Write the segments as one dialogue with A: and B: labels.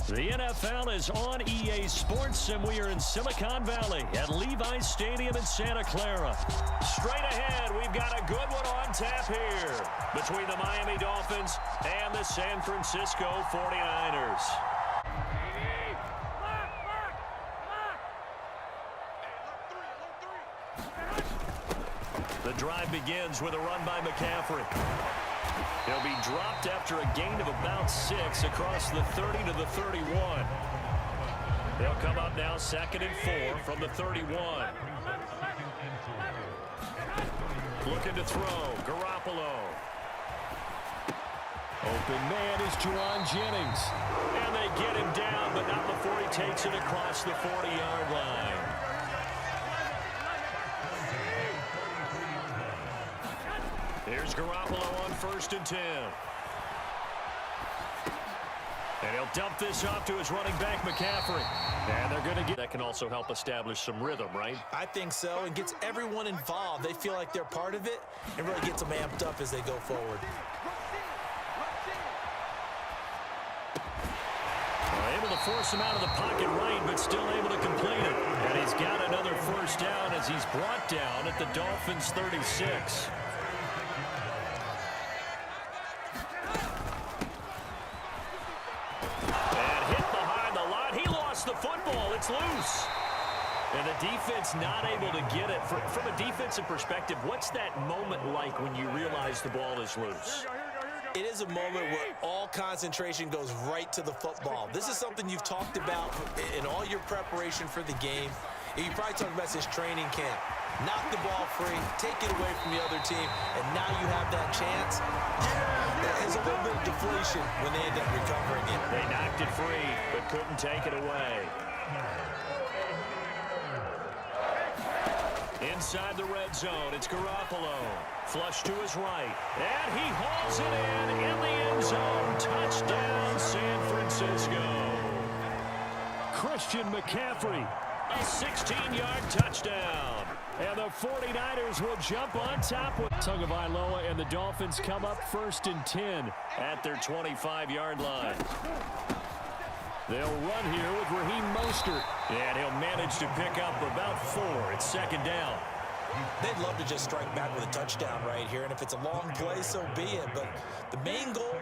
A: The NFL is on EA Sports, and we are in Silicon Valley at Levi's Stadium in Santa Clara. Straight ahead, we've got a good one on tap here between the Miami Dolphins and the San Francisco 49ers. The drive begins with a run by McCaffrey. He'll be dropped after a gain of about 6 across the 30 to the 31. They'll come up now 2nd and 4 from the 31. Looking to throw, Garoppolo. Open man is Juwan Jennings. And they get him down, but not before he takes it across the 40-yard line. Here's Garoppolo on 1st and 10. And he'll dump this off to his running back, McCaffrey. And they're going to get... That can also help establish some rhythm, right?
B: I think so, and gets everyone involved. They feel like they're part of it and really gets them amped up as they go forward.
A: Able to force him out of the pocket right, but still able to complete it. And he's got another 1st down as he's brought down at the Dolphins' 36. The football, it's loose. And the defense not able to get it. From a defensive perspective, what's that moment like when you realize the ball is loose?
B: It is a moment where all concentration goes right to the football. This is something you've talked about in all your preparation for the game. You probably talked about this training camp. Knock the ball free, take it away from the other team, and now you have that chance. There's a little bit of deflation when they end up recovering it.
A: They knocked it free, but couldn't take it away. Inside the red zone, it's Garoppolo. Flush to his right, and he hauls it in the end zone. Touchdown, San Francisco. Christian McCaffrey, a 16-yard touchdown. And the 49ers will jump on top with Tagovailoa, and the Dolphins come up 1st and 10 at their 25-yard line. They'll run here with Raheem Mostert, and he'll manage to pick up about 4. It's 2nd down.
B: They'd love to just strike back with a touchdown right here, and if it's a long play, so be it. But the main goal,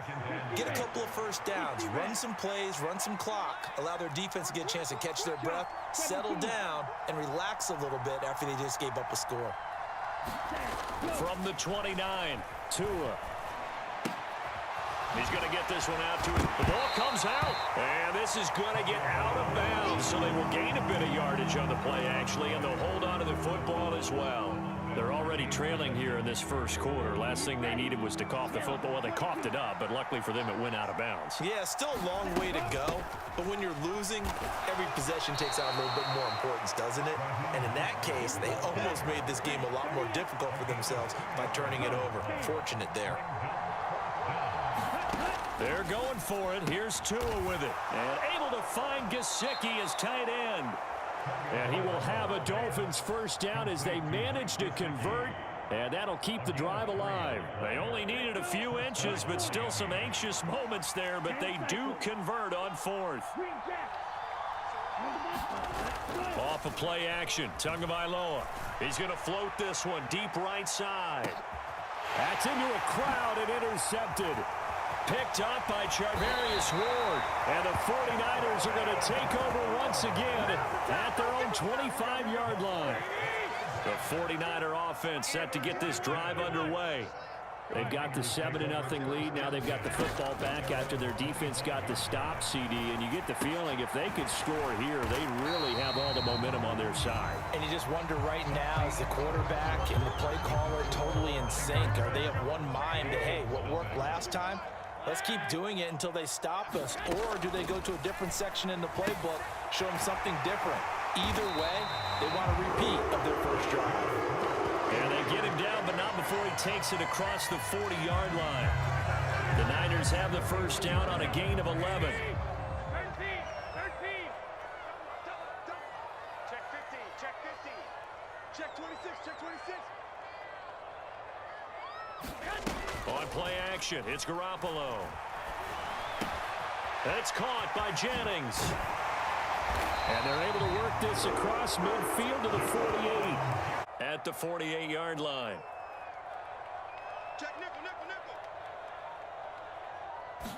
B: get a couple of 1st downs, run some plays, run some clock, allow their defense to get a chance to catch their breath, settle down, and relax a little bit after they just gave up a score.
A: From the 29, Tua. He's going to get this one out to him. The ball comes out, and this is going to get out of bounds, so they will gain a bit of yardage on the play, actually, and they'll hold on to the football as well. They're already trailing here in this 1st quarter. Last thing they needed was to cough the football. Well, they coughed it up, but luckily for them, it went out of bounds.
B: Yeah, still a long way to go, but when you're losing, every possession takes out a little bit more importance, doesn't it? And in that case, they almost made this game a lot more difficult for themselves by turning it over. Fortunate there.
A: They're going for it. Here's Tua with it. And able to find Gesicki as tight end. And he will have a Dolphins 1st down as they manage to convert. And that'll keep the drive alive. They only needed a few inches, but still some anxious moments there. But they do convert on 4th. Off of play action, Tagovailoa. He's going to float this one deep right side. That's into a crowd and intercepted. Picked up by Charvarius Ward. And the 49ers are going to take over once again at their own 25-yard line. The 49er offense set to get this drive underway. They've got the 7-0 lead. Now they've got the football back after their defense got the stop, CD. And you get the feeling if they could score here, they really have all the momentum on their side.
B: And you just wonder right now, is the quarterback and the play caller totally in sync? Are they of one mind that, hey, what worked last time? Let's keep doing it until they stop us. Or do they go to a different section in the playbook, show them something different? Either way, they want a repeat of their 1st drive.
A: And they get him down, but not before he takes it across the 40-yard line. The Niners have the 1st down on a gain of 11. 13.
C: Check 15, check 15. Check 26, check 26.
A: On play action, it's Garoppolo. It's caught by Jennings. And they're able to work this across midfield to the 48. At the 48-yard line.
C: Check nickel, nickel,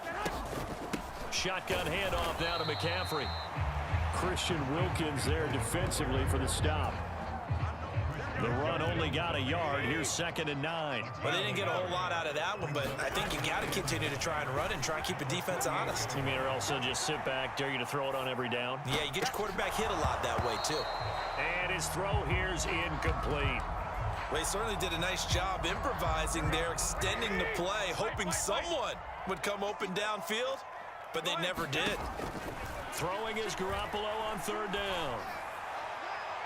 C: nickel.
A: Shotgun handoff now to McCaffrey. Christian Wilkins there defensively for the stop. The run only got a yard. Here's 2nd and 9.
B: Well, they didn't get a whole lot out of that one, but I think you got to continue to try and run and try and keep the defense honest.
A: You mean, or also just sit back, dare you to throw it on every down?
B: Yeah, you get your quarterback hit a lot that way, too.
A: And his throw here's incomplete.
B: Well, he certainly did a nice job improvising there, extending the play, hoping someone would come open downfield, but they never did.
A: Throwing is Garoppolo on 3rd down.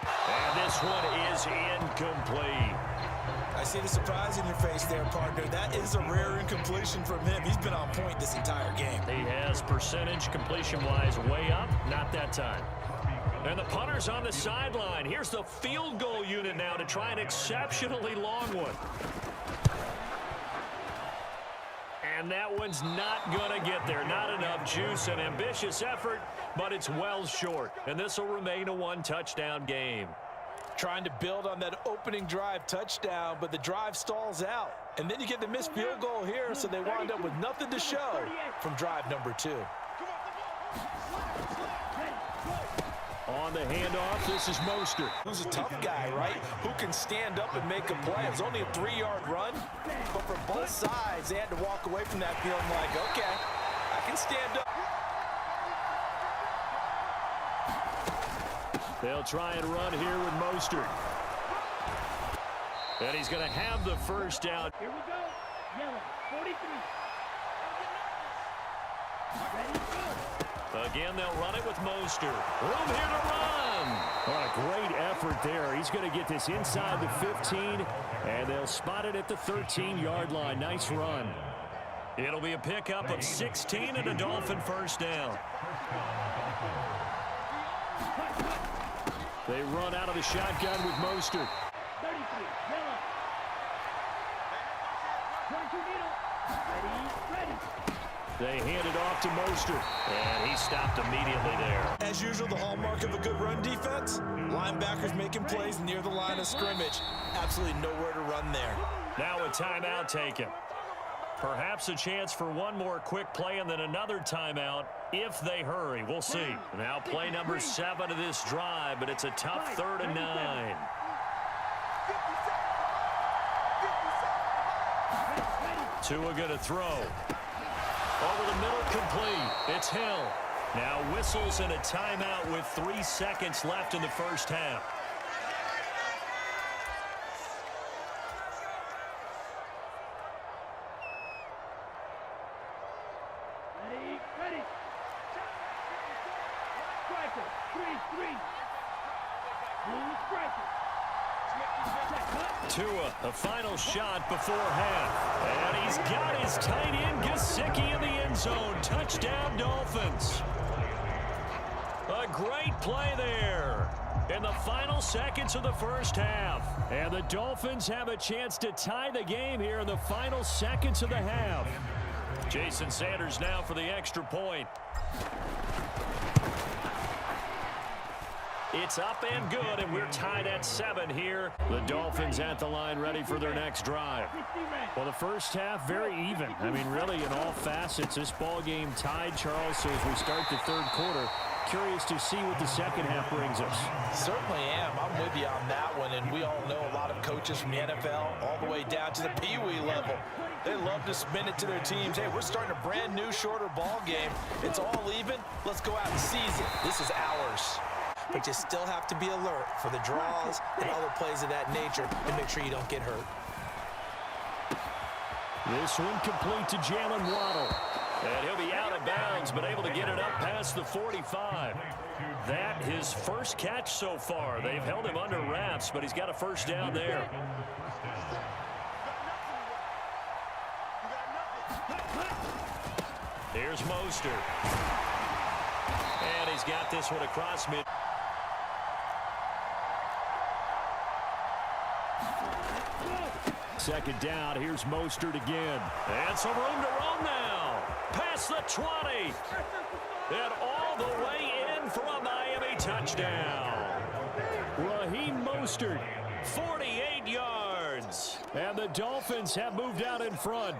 A: And this one is incomplete.
B: I see the surprise in your face there, partner. That is a rare incompletion from him. He's been on point this entire game.
A: He has percentage completion-wise way up. Not that time. And the punter's on the sideline. Here's the field goal unit now to try an exceptionally long one. And that one's not going to get there. Not enough juice. An ambitious effort, but it's well short. And this will remain a 1-touchdown game.
B: Trying to build on that opening drive touchdown, but the drive stalls out. And then you get the missed field goal here, so they wind up with nothing to show from drive number 2.
A: On the handoff, this is Mostert.
B: Who's a tough guy, right? Who can stand up and make a play. It was only a 3-yard run, but for both sides, they had to walk away from that feeling like, okay, I can stand up.
A: They'll try and run here with Mostert. And he's going to have the first down.
D: Here we go. Yellow, 43. Ready, go.
A: Again, they'll run it with Mostert. Room here to run. What a great effort there. He's going to get this inside the 15, and they'll spot it at the 13-yard line. Nice run. It'll be a pickup of 16 and a Dolphin first down. They run out of the shotgun with Mostert.
D: 33, yellow. 22 needle. Ready.
A: They hand it off to Mostert, and he stopped immediately there.
B: As usual, the hallmark of a good run defense, linebackers making plays near the line of scrimmage. Absolutely nowhere to run there.
A: Now a timeout taken. Perhaps a chance for one more quick play and then another timeout if they hurry. We'll see. Now play number 7 of this drive, but it's a tough 3rd and 9. Tua going to throw. Over the middle, complete. It's Hill. Now whistles and a timeout with 3 seconds left in the first half.
D: Ready. Striker, 3-3. Blue striker.
A: Tua, a final shot before half. And he's got his tight end, Gesicki, in the end zone. Touchdown, Dolphins. A great play there in the final seconds of the first half. And the Dolphins have a chance to tie the game here in the final seconds of the half. Jason Sanders now for the extra point. It's up and good, and we're tied at 7 here. The Dolphins at the line ready for their next drive. Well, the first half, very even. I mean, really, in all facets, this ball game tied, Charles. So as we start the 3rd quarter, curious to see what the second half brings us.
B: Certainly am. I'm with you on that one, and we all know a lot of coaches from the NFL all the way down to the Pee-wee level. They love to spin it to their teams. Hey, we're starting a brand new, shorter ball game. It's all even. Let's go out and seize it. This is ours. But you still have to be alert for the draws and other plays of that nature and make sure you don't get hurt.
A: This one complete to Jalen Waddle. And he'll be out of bounds, but able to get it up past the 45. That his first catch so far. They've held him under wraps, but he's got a first down there. Here's Mostert. And he's got this one across mid. Second down, here's Mostert again. And some room to run now. Past the 20. And all the way in for a Miami touchdown. Raheem Mostert, 48 yards. And the Dolphins have moved out in front.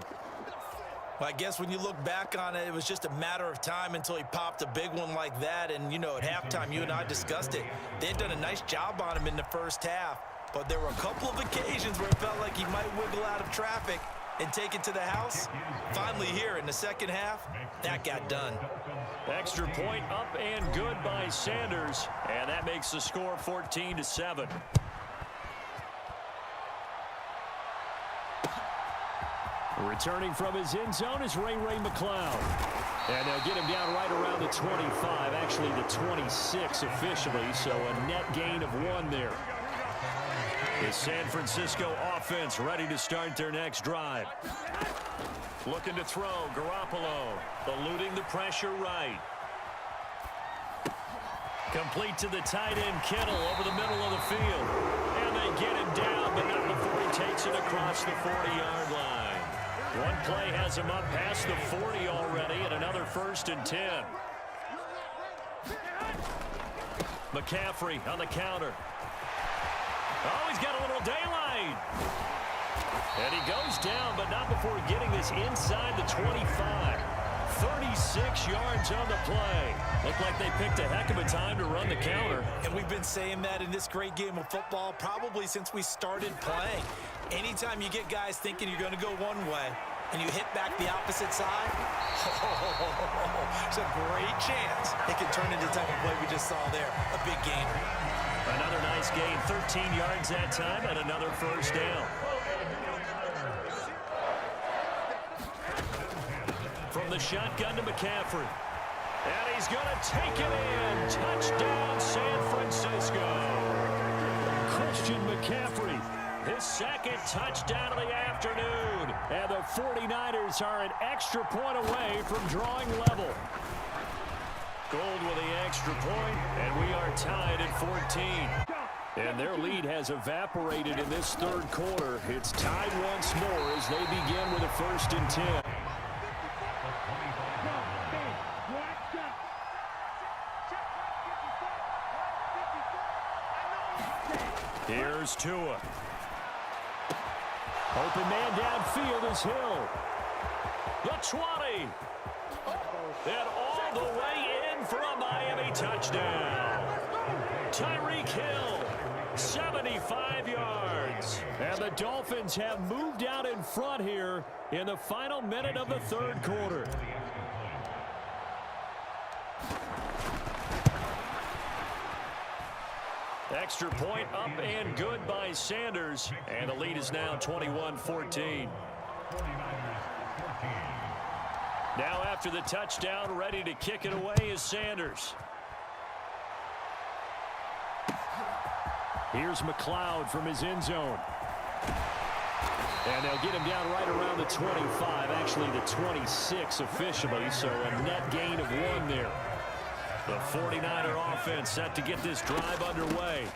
B: Well, I guess when you look back on it, it was just a matter of time until he popped a big one like that. And, you know, at halftime, you and I discussed it. They had done a nice job on him in the first half. But there were a couple of occasions where it felt like he might wiggle out of traffic and take it to the house. Finally here in the second half, that got done.
A: Extra point up and good by Sanders. And that makes the score 14-7. Returning from his end zone is Ray McCloud. And they'll get him down right around the 25, actually the 26 officially, so a net gain of 1 there. The San Francisco offense ready to start their next drive. Looking to throw, Garoppolo, eluding the pressure right. Complete to the tight end, Kittle, over the middle of the field. And they get him down, but not before he takes it across the 40-yard line. One play has him up past the 40 already, and another 1st and 10. McCaffrey on the counter. Oh, he's got a little daylight. And he goes down, but not before getting this inside the 25. 36 yards on the play. Looked like they picked a heck of a time to run the counter.
B: And we've been saying that in this great game of football probably since we started playing. Anytime you get guys thinking you're going to go one way and you hit back the opposite side, it's a great chance it can turn into the type of play we just saw there, a big gainer.
A: Another nice gain, 13 yards that time, and another 1st down. From the shotgun to McCaffrey. And he's going to take it in. Touchdown, San Francisco. Christian McCaffrey, his 2nd touchdown of the afternoon. And the 49ers are an extra point away from drawing level. Gold with the extra point, and we are tied at 14. And their lead has evaporated in this 3rd quarter. It's tied once more as they begin with a 1st and 10. Here's Tua. Open man downfield is Hill. The 20. And all the way in for a Miami touchdown. Tyreek Hill, 75 yards. And the Dolphins have moved out in front here in the final minute of the 3rd quarter. Extra point up and good by Sanders. And the lead is now 21-14. Now after the touchdown, ready to kick it away is Sanders. Here's McCloud from his end zone. And they'll get him down right around the 25, actually the 26 officially, so a net gain of 1 there. The 49er offense set to get this drive underway.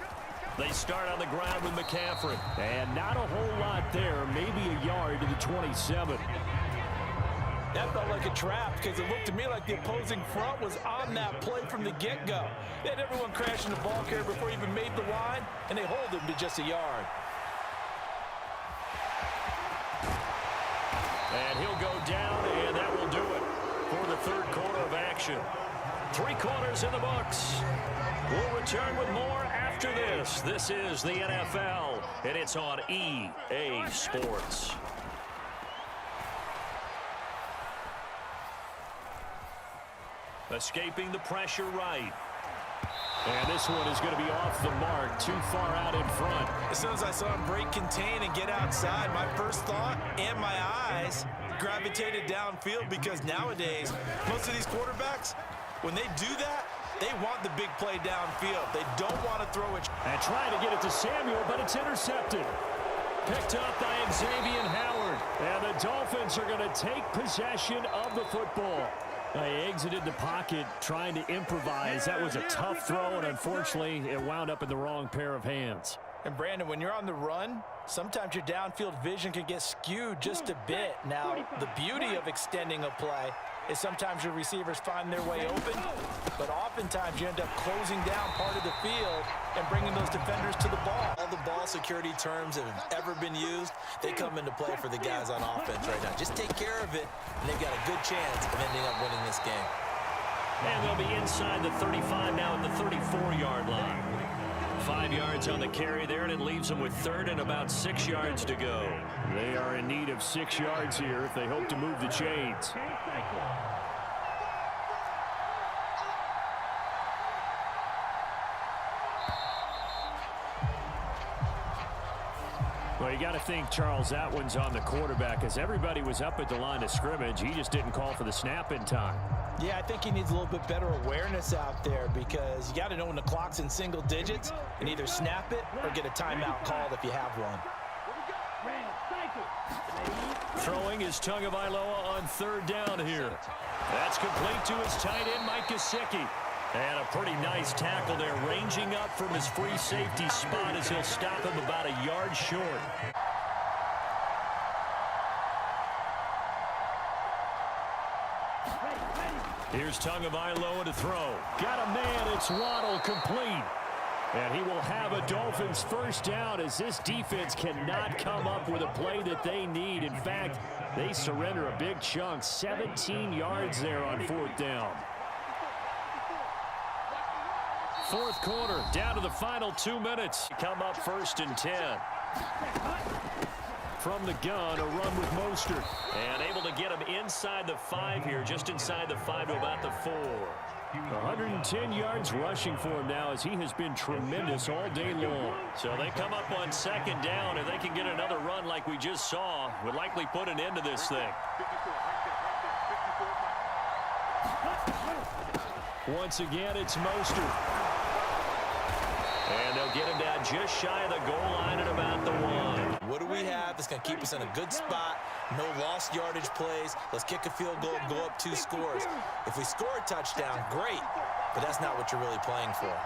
A: They start on the ground with McCaffrey. And not a whole lot there, maybe a yard to the 27.
B: That felt like a trap because it looked to me like the opposing front was on that play from the get-go. They had everyone crashing the ball carrier before he even made the line, and they hold him to just a yard.
A: And he'll go down, and that will do it for the 3rd quarter of action. 3 quarters in the books. We'll return with more after this. This is the NFL, and it's on EA Sports. Escaping the pressure right. And this one is going to be off the mark, too far out in front.
B: As soon as I saw him break contain and get outside, my first thought and my eyes gravitated downfield because nowadays, most of these quarterbacks, when they do that, they want the big play downfield. They don't want to throw it.
A: And trying to get it to Samuel, but it's intercepted. Picked up by Xavier Howard. And the Dolphins are going to take possession of the football. They exited the pocket trying to improvise. That was a tough throw, and unfortunately, it wound up in the wrong pair of hands.
B: And Brandon, when you're on the run, sometimes your downfield vision can get skewed just a bit. Now, the beauty of extending a play is sometimes your receivers find their way open, but oftentimes you end up closing down part of the field and bringing those defenders to the ball. All the ball security terms that have ever been used, they come into play for the guys on offense right now. Just take care of it, and they've got a good chance of ending up winning this game.
A: And they'll be inside the 35 now at the 34-yard line. 5 yards on the carry there, and it leaves them with third and about 6 yards to go. They are in need of 6 yards here if they hope to move the chains. Well, you got to think, Charles, that one's on the quarterback, as everybody was up at the line of scrimmage. He just didn't call for the snap in time.
B: Yeah, I think he needs a little bit better awareness out there, because you got to know when the clock's in single digits and either snap it or get a timeout called if you have one.
A: Throwing is Tagovailoa on third down here. That's complete to his tight end, Mike Gesicki. And a pretty nice tackle there, ranging up from his free safety spot as he'll stop him about a yard short. Here's Tagovailoa to throw. Got a man, it's Waddle, complete. And he will have a Dolphins first down, as this defense cannot come up with a play that they need. In fact, they surrender a big chunk, 17 yards there on fourth down. Fourth quarter, down to the final 2 minutes. Come up first and 10. From the gun, a run with Mostert. And able to get him inside the 5 here, just inside the 5 to about the 4. 110 yards rushing for him now, as he has been tremendous all day long. So they come up on second down, and they can get another run like we just saw. Would likely put an end to this thing. Once again, it's Mostert. And they'll get him down just shy of the goal line at about the 1.
B: What do we have that's going to keep us in a good spot? No lost yardage plays. Let's kick a field goal and go up 2 scores. If we score a touchdown, great. But that's not what you're really playing for.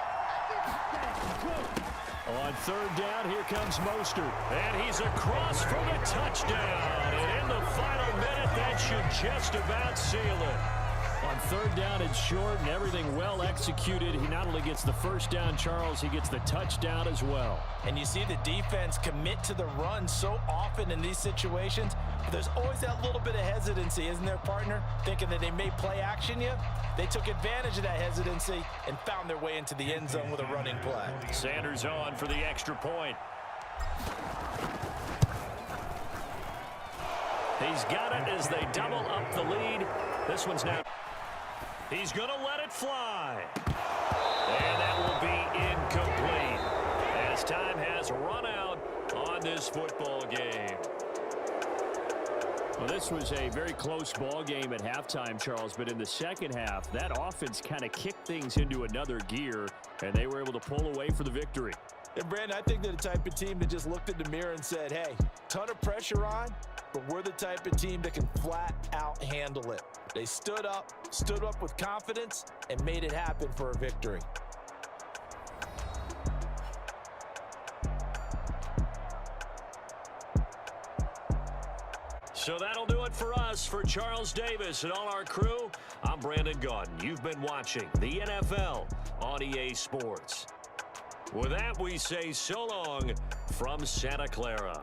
A: On third down, here comes Mostert. And he's across for the touchdown. And in the final minute, that should just about seal it. On third down and short, and everything well executed. He not only gets the first down, Charles, he gets the touchdown as well.
B: And you see the defense commit to the run so often in these situations, but there's always that little bit of hesitancy, isn't there, partner? Thinking that they may play action you. They took advantage of that hesitancy and found their way into the end zone with a running play.
A: Sanders on for the extra point. He's got it as they double up the lead. This one's now. He's going to let it fly. And that will be incomplete, as time has run out on this football game. Well, this was a very close ball game at halftime, Charles, but in the second half, that offense kind of kicked things into another gear, and they were able to pull away for the victory.
B: And, Brandon, I think they're the type of team that just looked in the mirror and said, hey, ton of pressure on, but we're the type of team that can flat out handle it. They stood up with confidence, and made it happen for a victory.
A: So that'll do it for us. For Charles Davis and all our crew, I'm Brandon Gaudin. You've been watching the NFL on EA Sports. With that, we say so long from Santa Clara.